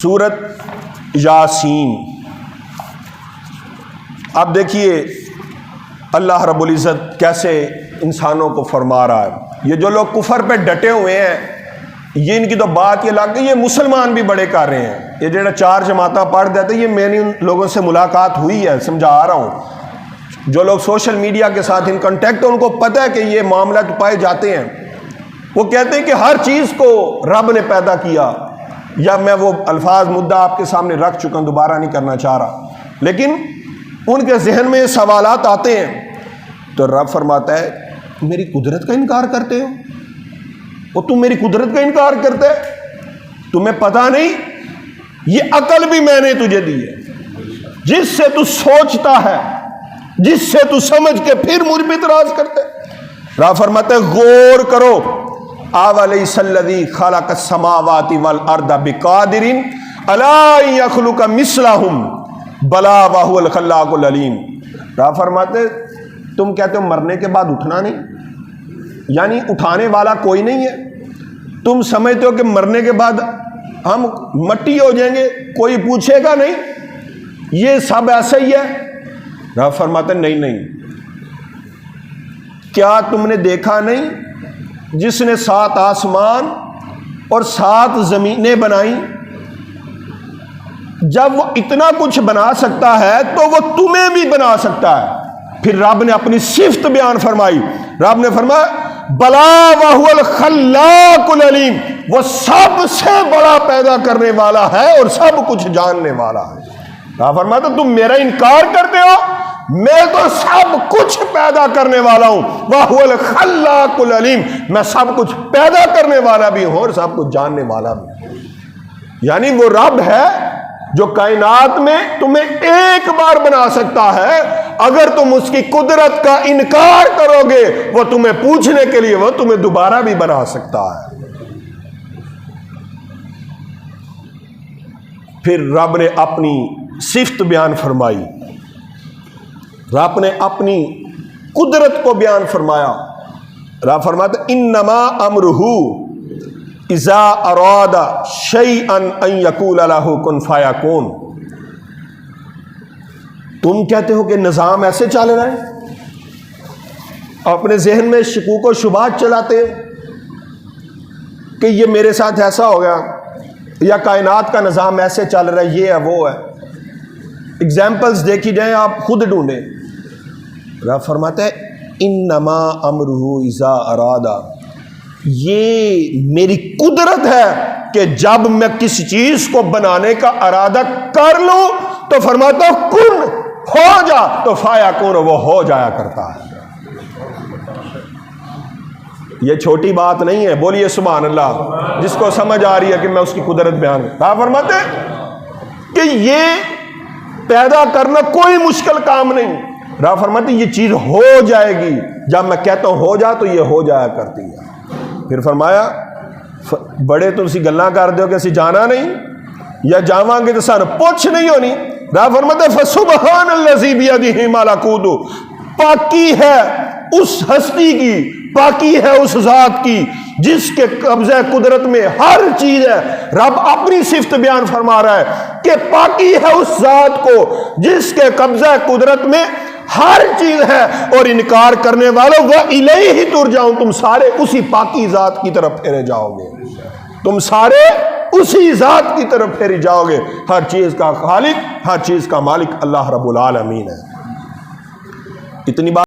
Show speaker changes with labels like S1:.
S1: سورت یاسین۔ اب دیکھیے اللہ رب العزت کیسے انسانوں کو فرما رہا ہے۔ یہ جو لوگ کفر پہ ڈٹے ہوئے ہیں، یہ ان کی تو بات یہ لگ گئی، یہ مسلمان بھی بڑے کر رہے ہیں۔ یہ جڑا 4 جماعتیں پڑھ دیتے، یہ میں نے ان لوگوں سے ملاقات ہوئی ہے، سمجھا رہا ہوں۔ جو لوگ سوشل میڈیا کے ساتھ ان کنٹیکٹ، ان کو پتہ ہے کہ یہ معاملات پائے جاتے ہیں۔ وہ کہتے ہیں کہ ہر چیز کو رب نے پیدا کیا، یا میں وہ الفاظ مدعا آپ کے سامنے رکھ چکا ہوں، دوبارہ نہیں کرنا چاہ رہا، لیکن ان کے ذہن میں سوالات آتے ہیں تو رب فرماتا ہے میری قدرت کا انکار کرتے ہو، اور تم میری قدرت کا انکار کرتے تمہیں پتہ نہیں یہ عقل بھی میں نے تجھے دی ہے، جس سے تو سوچتا ہے، جس سے تو سمجھ کے پھر مجھ پہ اعتراض کرتے۔ رب فرماتا ہے غور کرو، اَوَلَيْسَ الَّذِي خَلَقَ السَّمَاوَاتِ وَالْأَرْضَ بِقَادِرٍ عَلَىٰ أَن يَخْلُقَ مِثْلَهُمْ بَلَىٰ وَهُوَ الْخَلَّاقُ الْعَلِيمُ۔ رب فرماتے تم کہتے ہو مرنے کے بعد اٹھنا نہیں، یعنی اٹھانے والا کوئی نہیں ہے۔ تم سمجھتے ہو کہ مرنے کے بعد ہم مٹی ہو جائیں گے، کوئی پوچھے گا نہیں، یہ سب ایسا ہی ہے۔ رب فرماتے نہیں، کیا تم نے دیکھا نہیں جس نے 7 آسمان اور 7 زمینیں بنائیں؟ جب وہ اتنا کچھ بنا سکتا ہے تو وہ تمہیں بھی بنا سکتا ہے۔ پھر رب نے اپنی صفت بیان فرمائی، رب نے فرمایا بلا وہو الخلاق العلیم، وہ سب سے بڑا پیدا کرنے والا ہے اور سب کچھ جاننے والا ہے۔ رب فرماتا تم میرا انکار کرتے ہو، میں تو سب کچھ پیدا کرنے والا ہوں، وَهُوَ الْخَلَّاقُ الْعَلِيمُ، میں سب کچھ پیدا کرنے والا بھی ہوں اور سب کچھ جاننے والا بھی ہوں۔ یعنی وہ رب ہے جو کائنات میں تمہیں ایک بار بنا سکتا ہے، اگر تم اس کی قدرت کا انکار کرو گے وہ تمہیں پوچھنے کے لیے وہ تمہیں دوبارہ بھی بنا سکتا ہے۔ پھر رب نے اپنی صفت بیان فرمائی، رب نے اپنی قدرت کو بیان فرمایا۔ رب فرماتا انما امرہ اذا اراد شیئا ان یقول لہ کن فیکون۔ تم کہتے ہو کہ نظام ایسے چل رہا ہے، اپنے ذہن میں شکوک و شبہات چلاتے ہو کہ یہ میرے ساتھ ایسا ہو گیا، یا کائنات کا نظام ایسے چل رہا ہے، یہ ہے وہ ہے۔ اگزامپلز دیکھی جائیں، آپ خود ڈھونڈیں۔ رب فرماتا ہے انما امرہ اذا ارادہ، یہ میری قدرت ہے کہ جب میں کسی چیز کو بنانے کا ارادہ کر لوں تو فرماتا کن ہو جا، تو فیکون وہ ہو جایا کرتا ہے۔ یہ چھوٹی بات نہیں ہے، بولیے سبحان اللہ، جس کو سمجھ آ رہی ہے کہ میں اس کی قدرت بیان کرتا۔ رب فرماتے ہیں کہ یہ پیدا کرنا کوئی مشکل کام نہیں۔ رب فرماتے یہ چیز ہو جائے گی، جب میں کہتا ہوں ہو جا تو یہ ہو جایا کرتی ہے۔ پھر فرمایا بڑے تم سی گلاں کر دیو کہ اسی جانا نہیں، یا جاواں گے تو سن پوچھ نہیں ہونی۔ رب فرماتے فسبحان الذی بیدہ ملکوت، پاکی ہے اس ہستی کی، پاکی ہے اس ذات کی جس کے قبضہ قدرت میں ہر چیز ہے۔ رب اپنی صفت بیان فرما رہا ہے کہ پاکی ہے اس ذات کو جس کے قبضہ قدرت میں ہر چیز ہے، اور انکار کرنے والوں وَإِلَيْهِ تُرْجَعُونَ، تم سارے اسی پاکی ذات کی طرف پھیرے جاؤ گے، تم سارے اسی ذات کی طرف پھیرے جاؤ گے۔ ہر چیز کا خالق، ہر چیز کا مالک اللہ رب العالمین ہے۔ اتنی بات